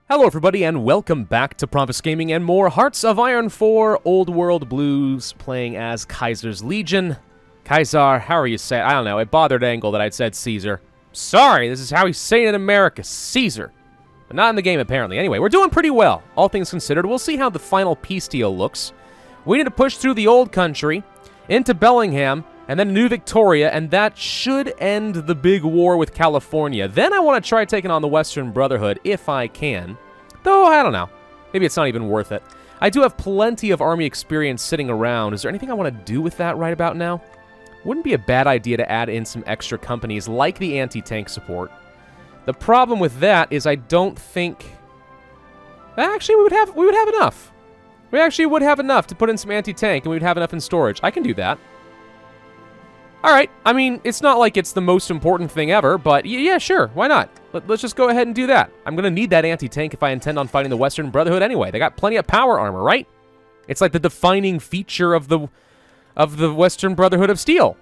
Hello everybody and welcome back to Pravus Gaming and more Hearts of Iron 4 Old World Blues, playing as Kaiser's Legion. Kaiser, how are you saying? I don't know, it bothered Angle that I'd said Caesar. Sorry, this is how he's saying it in America, Caesar. But not in the game apparently. Anyway, we're doing pretty well, all things considered. We'll see how the final peace deal looks. We need to push through the old country, into Bellingham, and then New Victoria, and that should end the big war with California. Then I want to try taking on the Western Brotherhood, if I can. Though, I don't know. Maybe it's not even worth it. I do have plenty of army experience sitting around. Is there anything I want to do with that right about now? Wouldn't be a bad idea to add in some extra companies, like the anti-tank support. The problem with that is I don't think... Actually, we would have enough. We actually would have enough to put in some anti-tank, and we would have enough in storage. I can do that. Alright, I mean, it's not like it's the most important thing ever, but yeah, sure, why not? Let's just go ahead and do that. I'm gonna need that anti-tank if I intend on fighting the Western Brotherhood anyway. They got plenty of power armor, right? It's like the defining feature of the Western Brotherhood of Steel.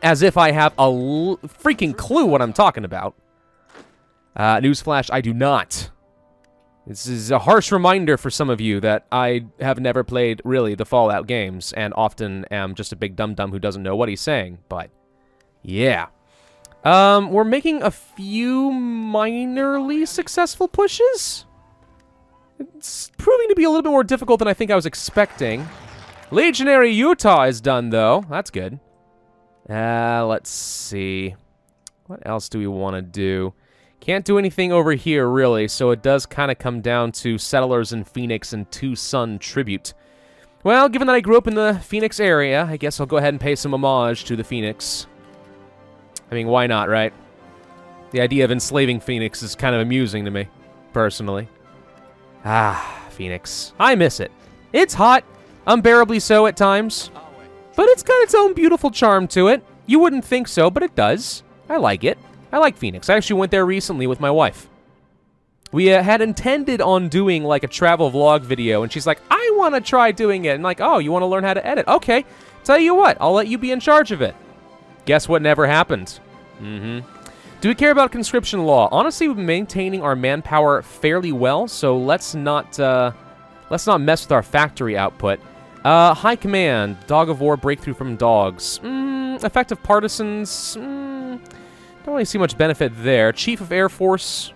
As if I have a freaking clue what I'm talking about. Newsflash, I do not. This is a harsh reminder for some of you that I have never played, really, the Fallout games, and often am just a big dum-dum who doesn't know what he's saying, but yeah. We're making a few minorly successful pushes. It's proving to be a little bit more difficult than I think I was expecting. Legionary Utah is done, though. That's good. Let's see. What else do we want to do? Can't do anything over here, really, so it does kind of come down to Settlers in Phoenix and Tucson Tribute. Well, given that I grew up in the Phoenix area, I guess I'll go ahead and pay some homage to the Phoenix. I mean, why not, right? The idea of enslaving Phoenix is kind of amusing to me, personally. Ah, Phoenix. I miss it. It's hot, unbearably so at times, but it's got its own beautiful charm to it. You wouldn't think so, but it does. I like it. I like Phoenix. I actually went there recently with my wife. We had intended on doing like a travel vlog video, and she's like, I want to try doing it. And like, oh, you want to learn how to edit? Okay, tell you what, I'll let you be in charge of it. Guess what never happened? Do we care about conscription law? Honestly, we've been maintaining our manpower fairly well, so let's not mess with our factory output. High command, dog of war, breakthrough from dogs. Effective partisans. Don't really see much benefit there. Chief of Air Force.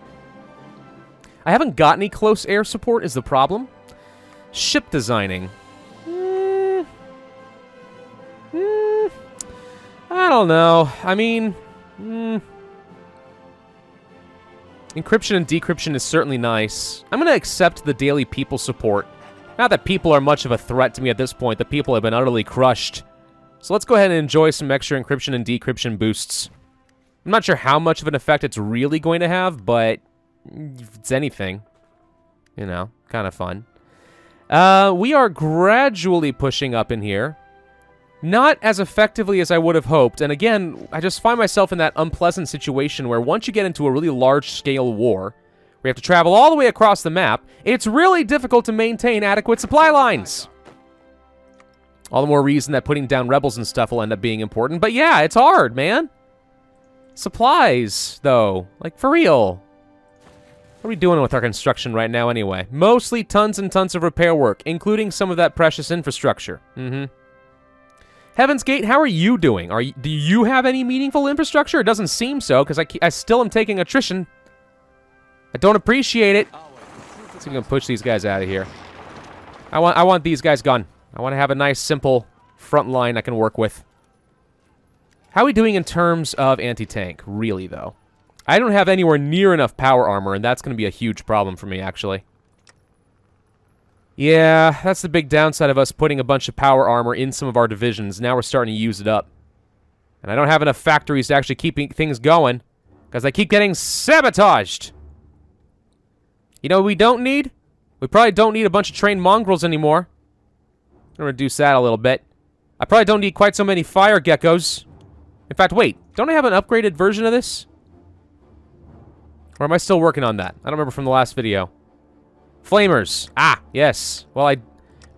I haven't got any close air support is the problem. Ship designing. I don't know. I mean, encryption and decryption is certainly nice. I'm going to accept the daily people support. Not that people are much of a threat to me at this point. The people have been utterly crushed. So let's go ahead and enjoy some extra encryption and decryption boosts. I'm not sure how much of an effect it's really going to have, but if it's anything, you know, kind of fun. We are gradually pushing up in here. Not as effectively as I would have hoped, and again, I just find myself in that unpleasant situation where once you get into a really large-scale war, we have to travel all the way across the map, it's really difficult to maintain adequate supply lines. All the more reason that putting down rebels and stuff will end up being important, but yeah, it's hard, man. Supplies, though. Like, for real. What are we doing with our construction right now, anyway? Mostly tons and tons of repair work, including some of that precious infrastructure. Heaven's Gate, how are you doing? Do you have any meaningful infrastructure? It doesn't seem so, because I still am taking attrition. I don't appreciate it. Let's see if we can push these guys out of here. I want these guys gone. I want to have a nice, simple front line I can work with. How are we doing in terms of anti-tank, really, though? I don't have anywhere near enough power armor, and that's going to be a huge problem for me, actually. Yeah, that's the big downside of us putting a bunch of power armor in some of our divisions. Now we're starting to use it up. And I don't have enough factories to actually keep things going, because I keep getting sabotaged. You know what we don't need? We probably don't need a bunch of trained mongrels anymore. I'm going to reduce that a little bit. I probably don't need quite so many fire geckos. In fact, wait, don't I have an upgraded version of this? Or am I still working on that? I don't remember from the last video. Flamers. Ah, yes. Well,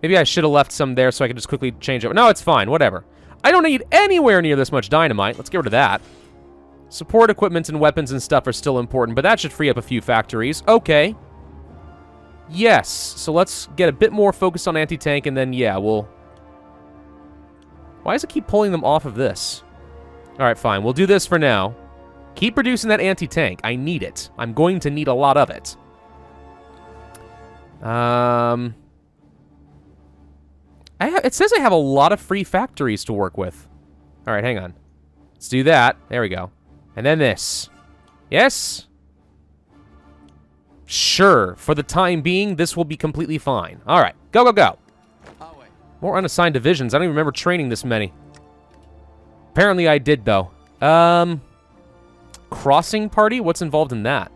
maybe I should have left some there so I could just quickly change it. No, it's fine. Whatever. I don't need anywhere near this much dynamite. Let's get rid of that. Support equipment and weapons and stuff are still important, but that should free up a few factories. Okay. Yes, so let's get a bit more focused on anti-tank, and then, yeah, we'll... Why does it keep pulling them off of this? Alright, fine. We'll do this for now. Keep producing that anti-tank. I need it. I'm going to need a lot of it. It says I have a lot of free factories to work with. Alright, hang on. Let's do that. There we go. And then this. Yes? Sure. For the time being, this will be completely fine. Alright. Go, go, go. More unassigned divisions. I don't even remember training this many. Apparently I did, though. Crossing party? What's involved in that?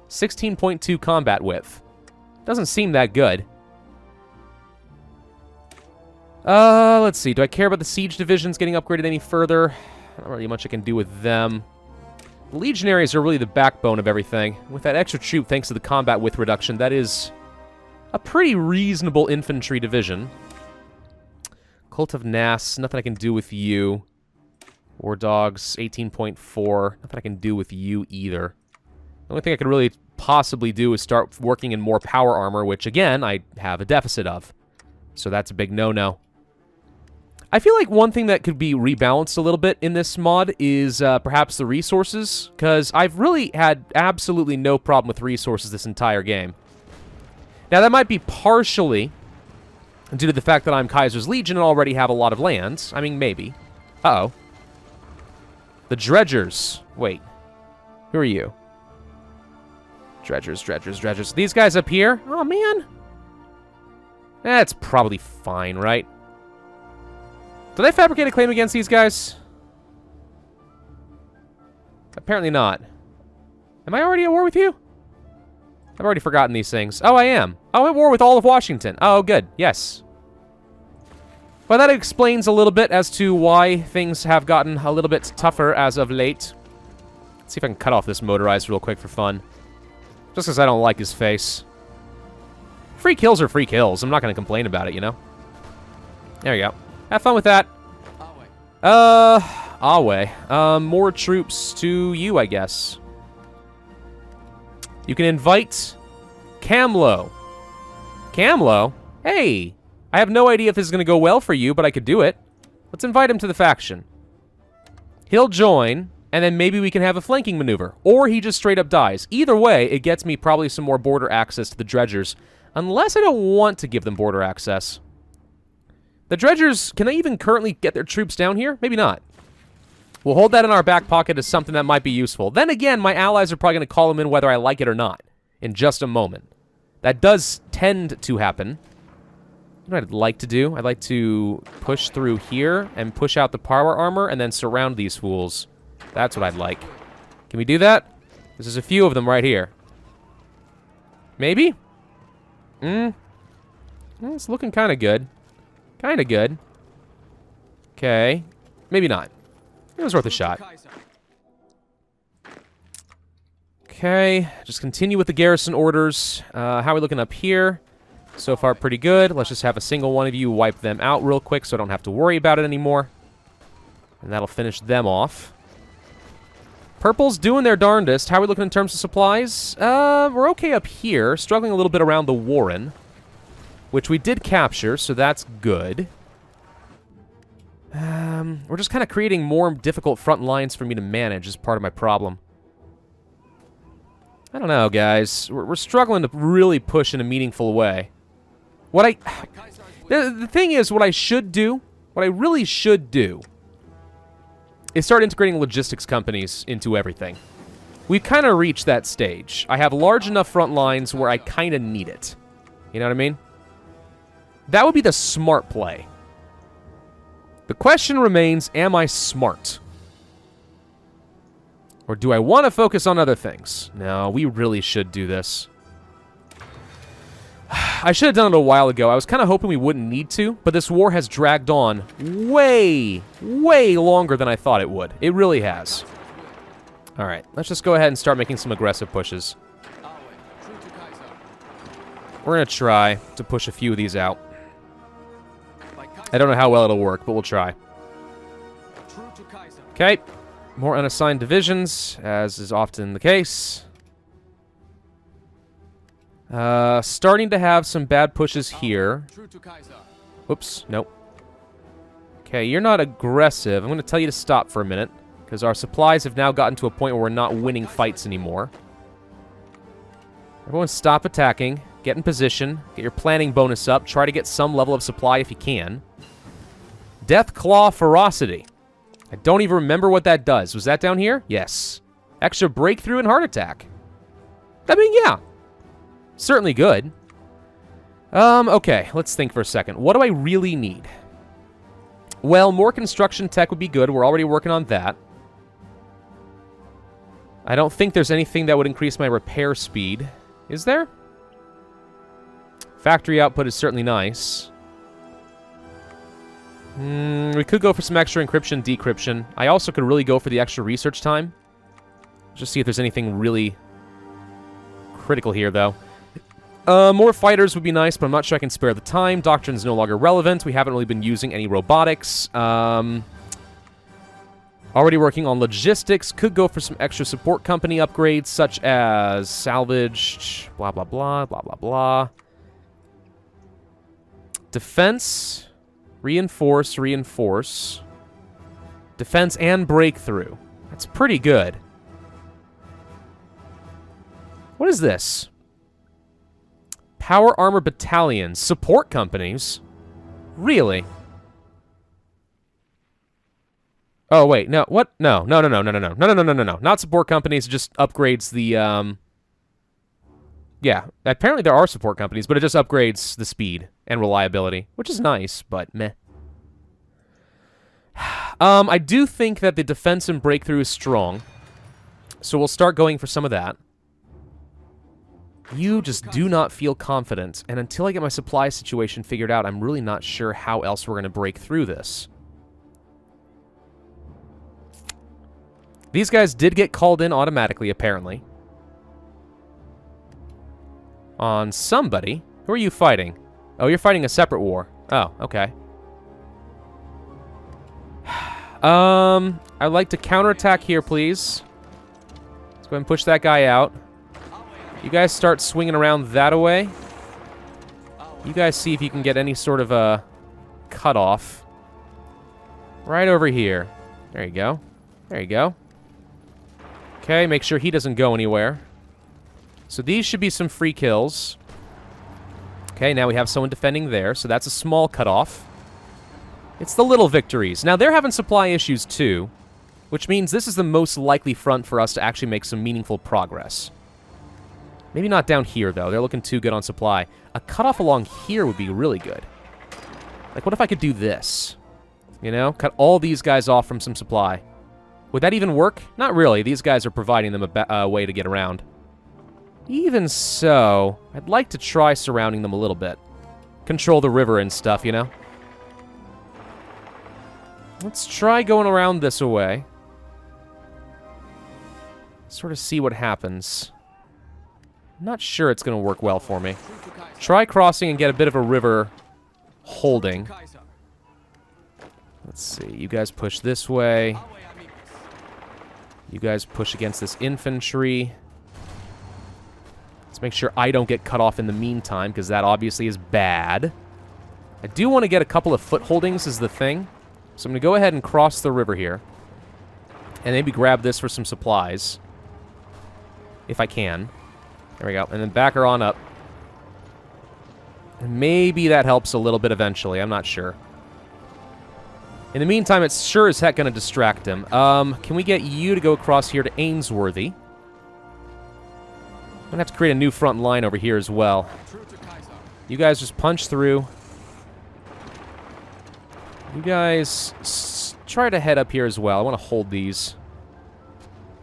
16.2 combat width. Doesn't seem that good. Let's see. Do I care about the siege divisions getting upgraded any further? Not really much I can do with them. The legionaries are really the backbone of everything. With that extra troop, thanks to the combat width reduction, that is a pretty reasonable infantry division. Cult of Nass, nothing I can do with you. War Dogs, 18.4. Nothing I can do with you either. The only thing I could really possibly do is start working in more power armor, which, again, I have a deficit of. So that's a big no-no. I feel like one thing that could be rebalanced a little bit in this mod is perhaps the resources, because I've really had absolutely no problem with resources this entire game. Now, that might be partially due to the fact that I'm Kaiser's Legion and already have a lot of lands. I mean, maybe. Uh-oh. The Dredgers. Wait. Who are you? Dredgers, Dredgers, Dredgers. These guys up here? Oh, man. That's probably fine, right? Did I fabricate a claim against these guys? Apparently not. Am I already at war with you? I've already forgotten these things. Oh, I am. Oh, I'm at war with all of Washington. Oh, good. Yes. Well, that explains a little bit as to why things have gotten a little bit tougher as of late. Let's see if I can cut off this motorized real quick for fun. Just because I don't like his face. Free kills are free kills. I'm not going to complain about it, you know? There you go. Have fun with that. Awe. More troops to you, I guess. You can invite Camlo. Camlo? Hey! I have no idea if this is going to go well for you, but I could do it. Let's invite him to the faction. He'll join, and then maybe we can have a flanking maneuver. Or he just straight up dies. Either way, it gets me probably some more border access to the Dredgers. Unless I don't want to give them border access. The Dredgers, can they even currently get their troops down here? Maybe not. We'll hold that in our back pocket as something that might be useful. Then again, my allies are probably going to call them in whether I like it or not. In just a moment. That does tend to happen. You know what I'd like to do? I'd like to push through here and push out the power armor and then surround these fools. That's what I'd like. Can we do that? There's a few of them right here. Maybe? It's looking kind of good. Kind of good. Okay. Maybe not. It was worth a shot. Okay. Just continue with the garrison orders. How are we looking up here? So far, pretty good. Let's just have a single one of you wipe them out real quick so I don't have to worry about it anymore. And that'll finish them off. Purple's doing their darndest. How are we looking in terms of supplies? We're okay up here. Struggling a little bit around the Warren. Which we did capture, so that's good. We're just kind of creating more difficult front lines for me to manage as part of my problem. I don't know, guys. We're struggling to really push in a meaningful way. The thing is, what I should do, what I really should do, is start integrating logistics companies into everything. We've kind of reached that stage. I have large enough front lines where I kind of need it. You know what I mean? That would be the smart play. The question remains, am I smart? Or do I want to focus on other things? No, we really should do this. I should have done it a while ago. I was kind of hoping we wouldn't need to, but this war has dragged on way, way longer than I thought it would. It really has. Alright, let's just go ahead and start making some aggressive pushes. We're going to try to push a few of these out. I don't know how well it'll work, but we'll try. Okay. More unassigned divisions, as is often the case. Starting to have some bad pushes here. Whoops, nope. Okay, you're not aggressive. I'm going to tell you to stop for a minute, because our supplies have now gotten to a point where we're not winning fights anymore. Everyone stop attacking. Get in position. Get your planning bonus up. Try to get some level of supply if you can. Death Claw Ferocity. I don't even remember what that does. Was that down here? Yes. Extra breakthrough and heart attack. I mean, yeah. Certainly good. Okay. Let's think for a second. What do I really need? Well, more construction tech would be good. We're already working on that. I don't think there's anything that would increase my repair speed. Is there? Factory output is certainly nice. We could go for some extra encryption, decryption. I also could really go for the extra research time. Just see if there's anything really critical here, though. More fighters would be nice, but I'm not sure I can spare the time. Doctrine's no longer relevant. We haven't really been using any robotics. Already working on logistics. Could go for some extra support company upgrades, such as salvaged, blah, blah, blah, blah, blah, blah. Defense... Reinforce, reinforce. Defense and breakthrough. That's pretty good. What is this? Power Armor Battalions. Support companies? Really? Oh, wait. No. What? No. No, no, no, no, no, no. No, no, no, no, no, no. Not support companies. It just upgrades the, Yeah. Apparently there are support companies, but it just upgrades the speed and reliability, which is nice, but meh. I do think that the defense and breakthrough is strong, so we'll start going for some of that. You just do not feel confident, and until I get my supply situation figured out, I'm really not sure how else we're going to break through this. These guys did get called in automatically, apparently. On somebody. Who are you fighting? Oh, you're fighting a separate war. Oh, okay. I'd like to counterattack here, please. Let's go ahead and push that guy out. You guys start swinging around that away. You guys see if you can get any sort of a cutoff. Right over here. There you go. There you go. Okay, make sure he doesn't go anywhere. So these should be some free kills. Okay, now we have someone defending there, so that's a small cutoff. It's the little victories. Now, they're having supply issues, too, which means this is the most likely front for us to actually make some meaningful progress. Maybe not down here, though. They're looking too good on supply. A cutoff along here would be really good. Like, what if I could do this? You know? Cut all these guys off from some supply. Would that even work? Not really. These guys are providing them a way to get around. Even so, I'd like to try surrounding them a little bit. Control the river and stuff, you know? Let's try going around this way. Sort of see what happens. I'm not sure it's going to work well for me. Try crossing and get a bit of a river holding. Let's see. You guys push this way. You guys push against this infantry. Let's make sure I don't get cut off in the meantime, because that obviously is bad. I do want to get a couple of footholdings is the thing. So I'm going to go ahead and cross the river here. And maybe grab this for some supplies. If I can. There we go. And then back her on up. And maybe that helps a little bit eventually. I'm not sure. In the meantime, it's sure as heck going to distract him. Can we get you to go across here to Ainsworthy? I'm going to have to create a new front line over here as well. You guys just punch through. You guys try to head up here as well. I want to hold these.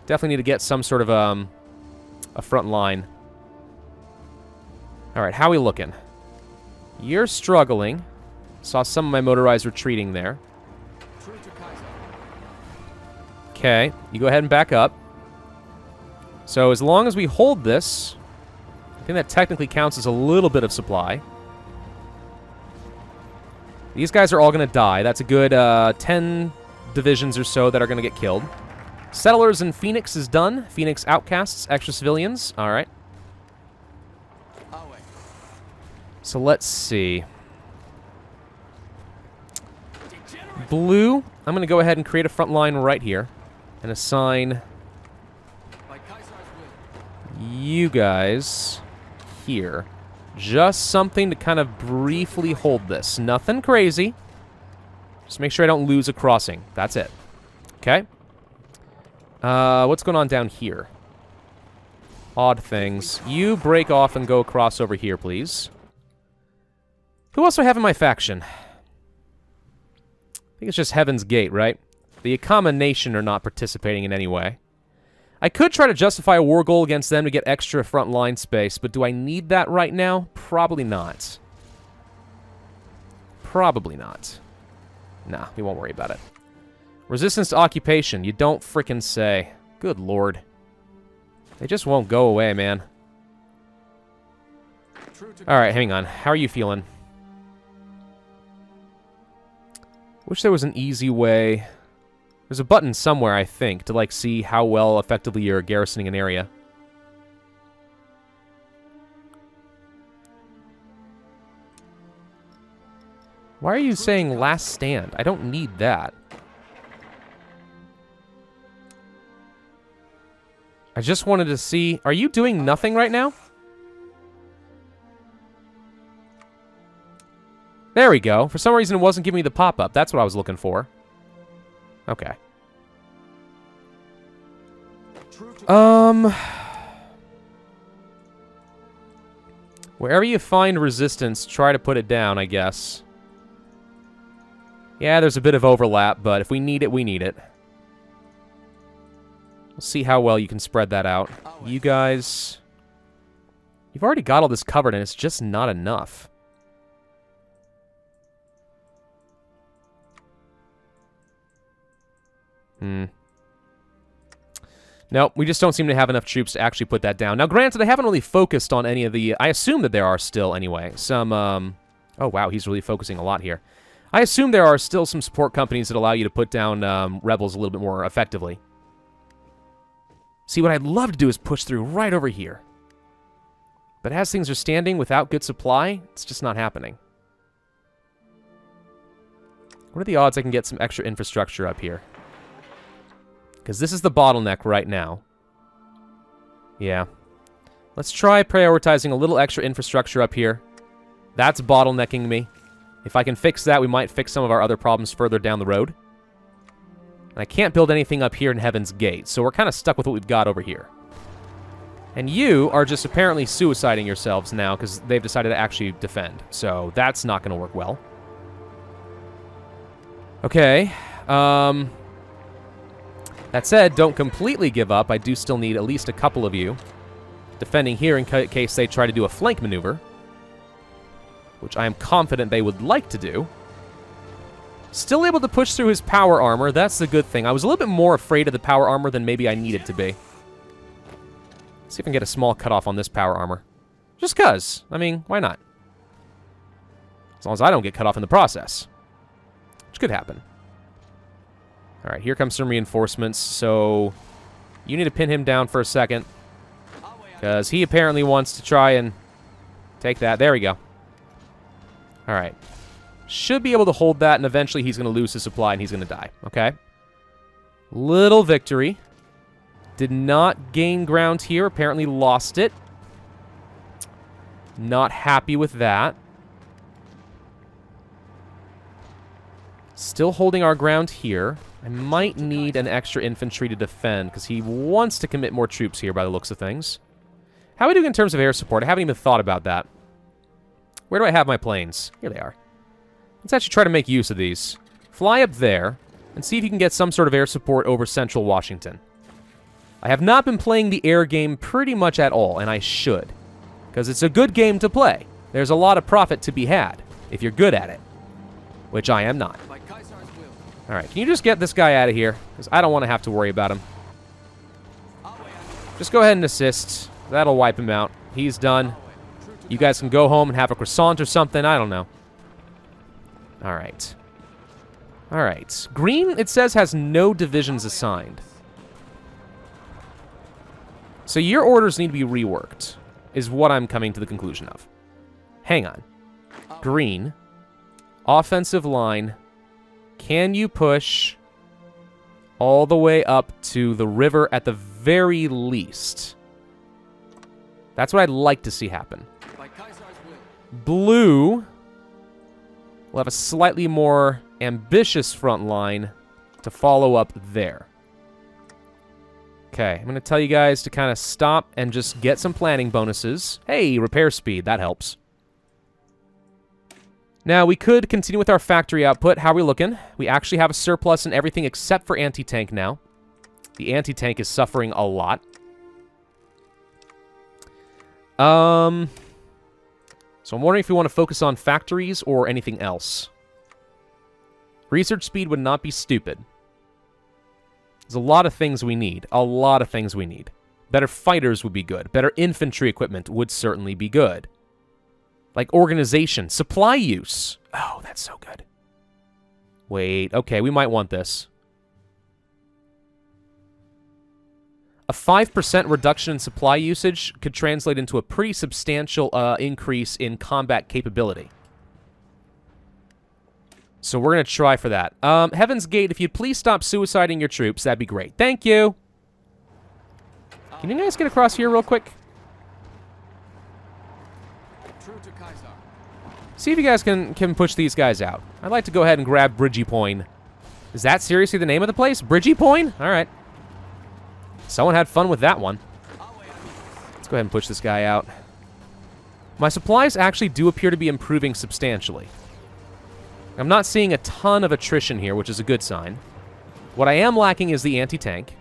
Definitely need to get some sort of a front line. All right, how are we looking? You're struggling. Saw some of my motorized retreating there. Okay, you go ahead and back up. So as long as we hold this, I think that technically counts as a little bit of supply. These guys are all going to die. That's a good 10 divisions or so that are going to get killed. Settlers in Phoenix is done. Phoenix outcasts, extra civilians. All right. So let's see. Blue, I'm going to go ahead and create a front line right here and assign you guys here. Just something to kind of briefly hold this. Nothing crazy. Just make sure I don't lose a crossing. That's it. Okay. What's going on down here? Odd things. You break off and go across over here, please. Who else do I have in my faction? I think it's just Heaven's Gate, right? The Akama Nation are not participating in any way. I could try to justify a war goal against them to get extra front line space, but do I need that right now? Probably not. Probably not. Nah, we won't worry about it. Resistance to occupation. You don't frickin' say. Good lord. They just won't go away, man. Alright, hang on. How are you feeling? Wish there was an easy way. There's a button somewhere, I think, to, like, see how well effectively you're garrisoning an area. Why are you saying last stand? I don't need that. I just wanted to see... Are you doing nothing right now? There we go. For some reason, it wasn't giving me the pop-up. That's what I was looking for. Okay. Wherever you find resistance, try to put it down, I guess. Yeah, there's a bit of overlap, but if we need it, we need it. We'll see how well you can spread that out. You guys... You've already got all this covered, and it's just not enough. Nope, we just don't seem to have enough troops to actually put that down. Now, granted, I haven't really focused on any of the... I assume that there are still, anyway, some... Oh, wow, he's really focusing a lot here. I assume there are still some support companies that allow you to put down rebels a little bit more effectively. See, what I'd love to do is push through right over here. But as things are standing without good supply, it's just not happening. What are the odds I can get some extra infrastructure up here? Because this is the bottleneck right now. Yeah. Let's try prioritizing a little extra infrastructure up here. That's bottlenecking me. If I can fix that, we might fix some of our other problems further down the road. And I can't build anything up here in Heaven's Gate, so we're kind of stuck with what we've got over here. And you are just apparently suiciding yourselves now because they've decided to actually defend. So that's not going to work well. Okay. That said, don't completely give up. I do still need at least a couple of you defending here in case they try to do a flank maneuver, which I am confident they would like to do. Still able to push through his power armor. That's the good thing. I was a little bit more afraid of the power armor than maybe I needed to be. Let's see if I can get a small cutoff on this power armor. Just cuz. I mean, why not? As long as I don't get cut off in the process. Which could happen. Alright, here comes some reinforcements, so you need to pin him down for a second. Because he apparently wants to try and take that. There we go. Alright. Should be able to hold that, and eventually he's going to lose his supply and he's going to die. Okay? Little victory. Did not gain ground here. Apparently lost it. Not happy with that. Still holding our ground here. I might need an extra infantry to defend, because he wants to commit more troops here by the looks of things. How are we doing in terms of air support? I haven't even thought about that. Where do I have my planes? Here they are. Let's actually try to make use of these. Fly up there, and see if you can get some sort of air support over central Washington. I have not been playing the air game pretty much at all, and I should. Because it's a good game to play. There's a lot of profit to be had, if you're good at it. Which I am not. Alright, can you just get this guy out of here? Because I don't want to have to worry about him. Just go ahead and assist. That'll wipe him out. He's done. You guys can go home and have a croissant or something. I don't know. Alright. Alright. Green, it says, has no divisions assigned. So your orders need to be reworked. is what I'm coming to the conclusion of. Hang on. Green. Offensive line. Can you push all the way up to the river at the very least? That's what I'd like to see happen. Blue will have a slightly more ambitious front line to follow up there. Okay, I'm going to tell you guys to kind of stop and just get some planning bonuses. Hey, repair speed, that helps. Now, we could continue with our factory output. How are we looking? We actually have a surplus in everything except for anti-tank now. The anti-tank is suffering a lot. So I'm wondering if we want to focus on factories or anything else. Research speed would not be stupid. There's a lot of things we need. A lot of things we need. Better fighters would be good. Better infantry equipment would certainly be good. Like organization. Supply use. Oh, that's so good. Wait. Okay, we might want this. A 5% reduction in supply usage could translate into a pretty substantial increase in combat capability. So we're going to try for that. Heaven's Gate, if you'd please stop suiciding your troops, that'd be great. Thank you. Can you guys get across here real quick? See if you guys can push these guys out. I'd like to go ahead and grab Bridgiepoint. Is that seriously the name of the place? Bridgiepoint? All right. Someone had fun with that one. Let's go ahead and push this guy out. My supplies actually do appear to be improving substantially. I'm not seeing a ton of attrition here, which is a good sign. What I am lacking is the anti-tank.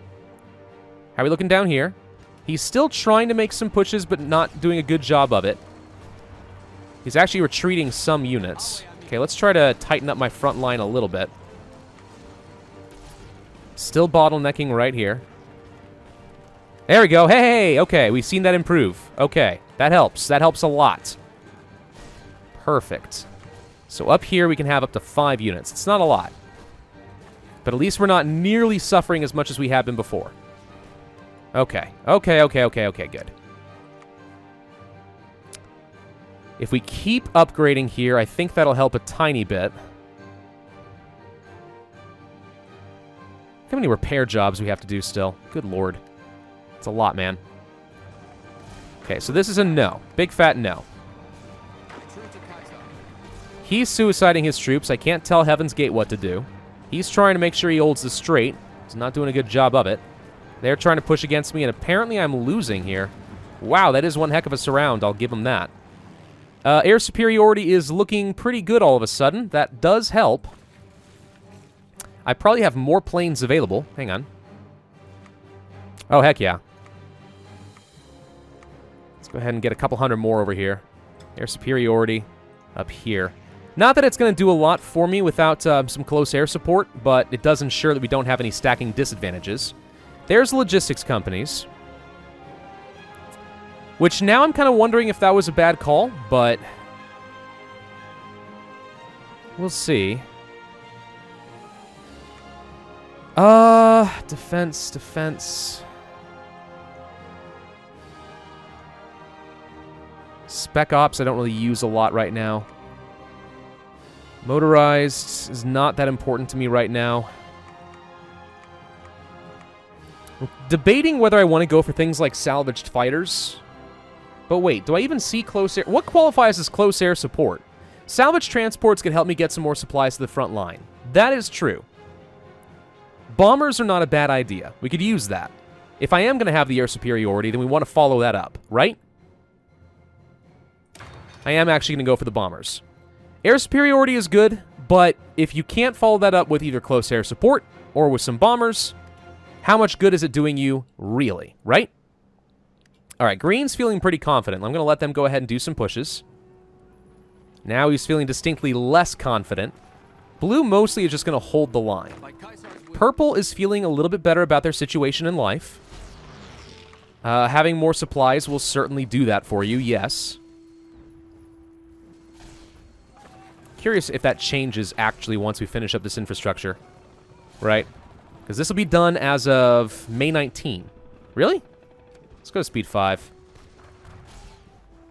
How are we looking down here? He's still trying to make some pushes, but not doing a good job of it. He's actually retreating some units. Okay, let's try to tighten up my front line a little bit. Still bottlenecking right here. There we go. Hey, okay, we've seen that improve. Okay, that helps. That helps a lot. Perfect. So up here, we can have up to 5 units. It's not a lot. But at least we're not nearly suffering as much as we have been before. Okay. Okay, good. If we keep upgrading here, I think that'll help a tiny bit. How many repair jobs we have to do still? Good lord. It's a lot, man. Okay, so this is a no. Big fat no. He's suiciding his troops. I can't tell Heaven's Gate what to do. He's trying to make sure he holds the straight. He's not doing a good job of it. They're trying to push against me, and apparently I'm losing here. Wow, that is one heck of a surround. I'll give him that. Air superiority is looking pretty good all of a sudden. That does help. I probably have more planes available. Hang on. Oh, heck yeah. Let's go ahead and get a couple hundred more over here. Air superiority up here. Not that it's going to do a lot for me without some close air support, but it does ensure that we don't have any stacking disadvantages. There's logistics companies. Which now I'm kind of wondering if that was a bad call, but we'll see. Defense. Spec Ops I don't really use a lot right now. Motorized is not that important to me right now. I'm debating whether I want to go for things like salvaged fighters. But wait, do I even see close air? What qualifies as close air support? Salvage transports can help me get some more supplies to the front line. That is true. Bombers are not a bad idea. We could use that. If I am going to have the air superiority, then we want to follow that up, right? I am actually going to go for the bombers. Air superiority is good, but if you can't follow that up with either close air support or with some bombers, how much good is it doing you, really, right? All right, Green's feeling pretty confident. I'm going to let them go ahead and do some pushes. Now he's feeling distinctly less confident. Blue mostly is just going to hold the line. Purple is feeling a little bit better about their situation in life. Having more supplies will certainly do that for you, yes. Curious if that changes actually once we finish up this infrastructure. Right? Because this will be done as of May 19. Really? Let's go to speed 5.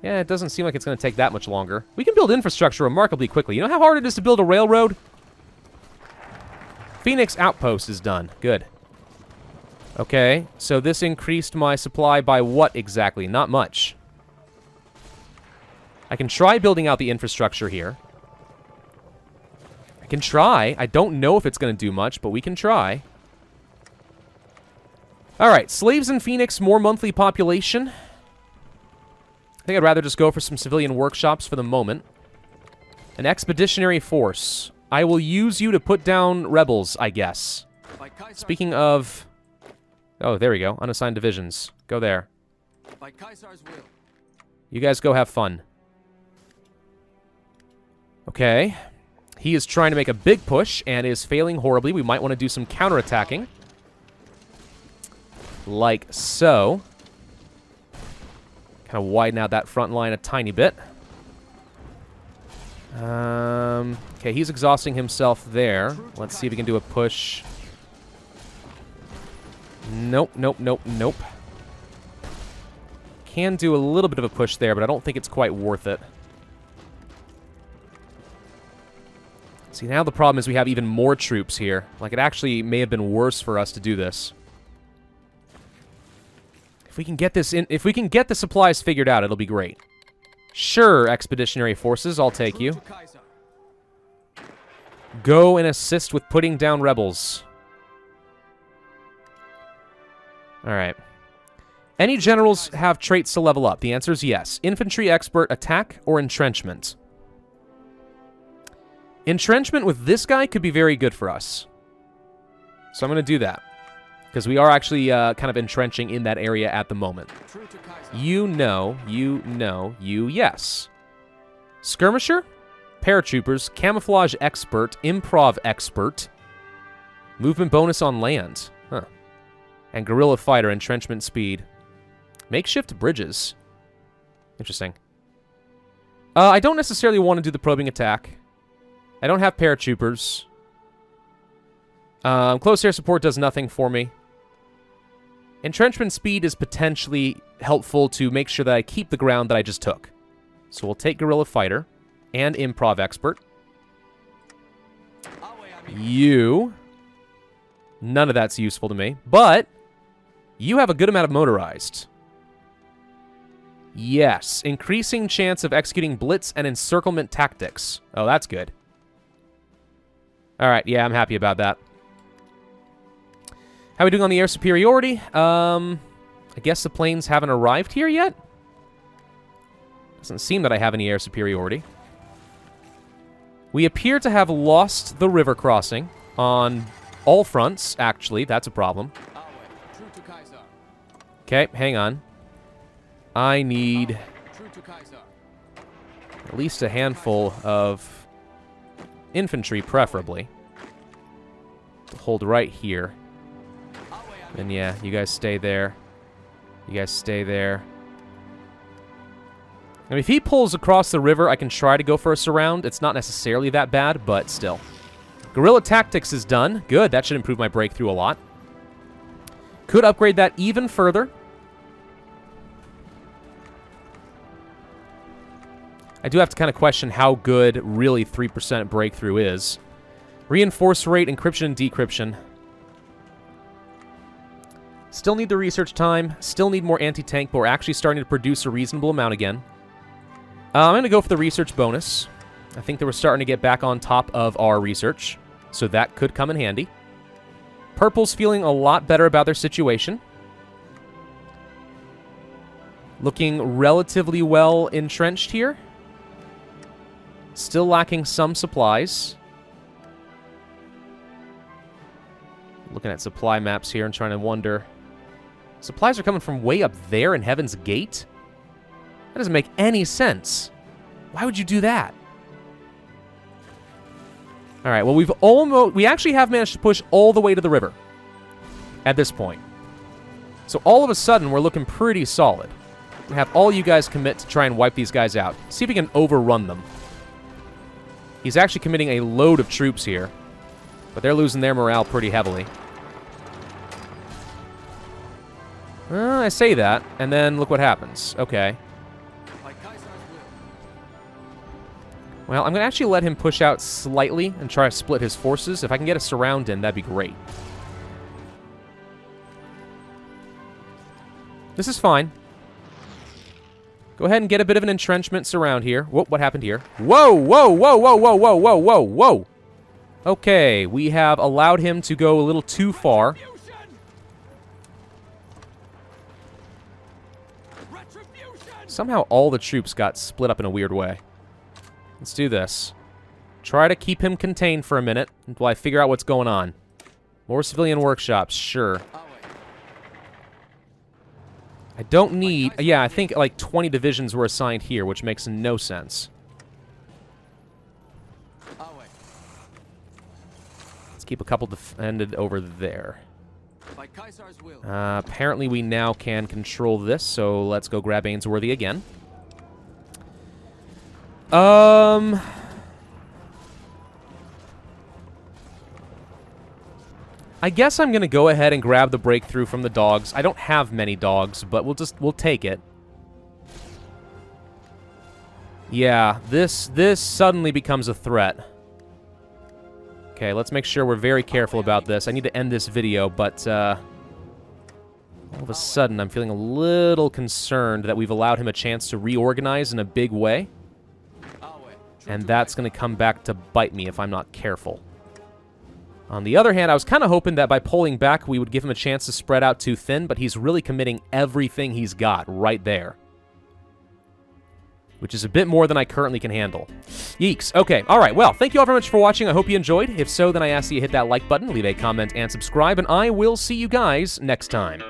Yeah, it doesn't seem like it's going to take that much longer. We can build infrastructure remarkably quickly. You know how hard it is to build a railroad? Phoenix Outpost is done. Good. Okay, so this increased my supply by what exactly? Not much. I can try building out the infrastructure here. I can try. I don't know if it's going to do much, but we can try. Alright, slaves in Phoenix, more monthly population. I think I'd rather just go for some civilian workshops for the moment. An expeditionary force. I will use you to put down rebels, I guess. Speaking of... Oh, there we go. Unassigned divisions. Go there. You guys go have fun. Okay. He is trying to make a big push and is failing horribly. We might want to do some counterattacking. Like so. Kind of widen out that front line a tiny bit. Okay, he's exhausting himself there. Let's see if we can do a push. Nope, nope, nope, nope. Can do a little bit of a push there, but I don't think it's quite worth it. See, now the problem is we have even more troops here. Like, it actually may have been worse for us to do this. If we can get this in, if we can get the supplies figured out, it'll be great. Sure, expeditionary forces, I'll take you. Go and assist with putting down rebels. Alright. Any generals have traits to level up? The answer is yes. Infantry expert, attack, or entrenchment. Entrenchment with this guy could be very good for us. So I'm going to do that. Because we are actually kind of entrenching in that area at the moment. Yes. Skirmisher, paratroopers, camouflage expert, improv expert, movement bonus on land. Huh. And guerrilla fighter, entrenchment speed. Makeshift bridges. Interesting. I don't necessarily want to do the probing attack. I don't have paratroopers. Close air support does nothing for me. Entrenchment speed is potentially helpful to make sure that I keep the ground that I just took. So we'll take guerrilla fighter and improv expert. You. None of that's useful to me, but you have a good amount of motorized. Yes, increasing chance of executing blitz and encirclement tactics. Oh, that's good. Alright, yeah, I'm happy about that. How are we doing on the air superiority? I guess the planes haven't arrived here yet? Doesn't seem that I have any air superiority. We appear to have lost the river crossing on all fronts, actually. That's a problem. Okay, hang on. I need at least a handful of infantry, preferably, to hold right here. And yeah, you guys stay there. You guys stay there. I mean, if he pulls across the river, I can try to go for a surround. It's not necessarily that bad, but still. Guerrilla tactics is done. Good, that should improve my breakthrough a lot. Could upgrade that even further. I do have to kind of question how good really 3% breakthrough is. Reinforce rate, encryption, and decryption. Still need the research time. Still need more anti-tank, but we're actually starting to produce a reasonable amount again. I'm going to go for the research bonus. I think that we're starting to get back on top of our research, so that could come in handy. Purple's feeling a lot better about their situation. Looking relatively well entrenched here. Still lacking some supplies. Looking at supply maps here and trying to wonder. Supplies are coming from way up there in Heaven's Gate? That doesn't make any sense. Why would you do that? Alright, well, we actually have managed to push all the way to the river at this point. So all of a sudden, we're looking pretty solid. We have all you guys commit to try and wipe these guys out. See if we can overrun them. He's actually committing a load of troops here, but they're losing their morale pretty heavily. I say that, and then look what happens. Okay. Well, I'm going to actually let him push out slightly and try to split his forces. If I can get a surround in, that'd be great. This is fine. Go ahead and get a bit of an entrenchment surround here. Whoa, what happened here? Whoa, whoa, whoa, whoa, whoa, whoa, whoa, whoa, whoa. Okay, we have allowed him to go a little too far. Somehow all the troops got split up in a weird way. Let's do this. Try to keep him contained for a minute until I figure out what's going on. More civilian workshops, sure. I don't need... Yeah, I think like 20 divisions were assigned here, which makes no sense. Let's keep a couple defended over there. Apparently we now can control this, so let's go grab Ainsworthy again. I guess I'm gonna go ahead and grab the breakthrough from the dogs. I don't have many dogs, but we'll take it. Yeah, this suddenly becomes a threat. Okay, let's make sure we're very careful about this. I need to end this video, but all of a sudden I'm feeling a little concerned that we've allowed him a chance to reorganize in a big way. And that's going to come back to bite me if I'm not careful. On the other hand, I was kind of hoping that by pulling back, we would give him a chance to spread out too thin, but he's really committing everything he's got right there. Which is a bit more than I currently can handle. Yeeks. Okay, alright, well, thank you all very much for watching. I hope you enjoyed. If so, then I ask that you hit that like button, leave a comment, and subscribe, and I will see you guys next time.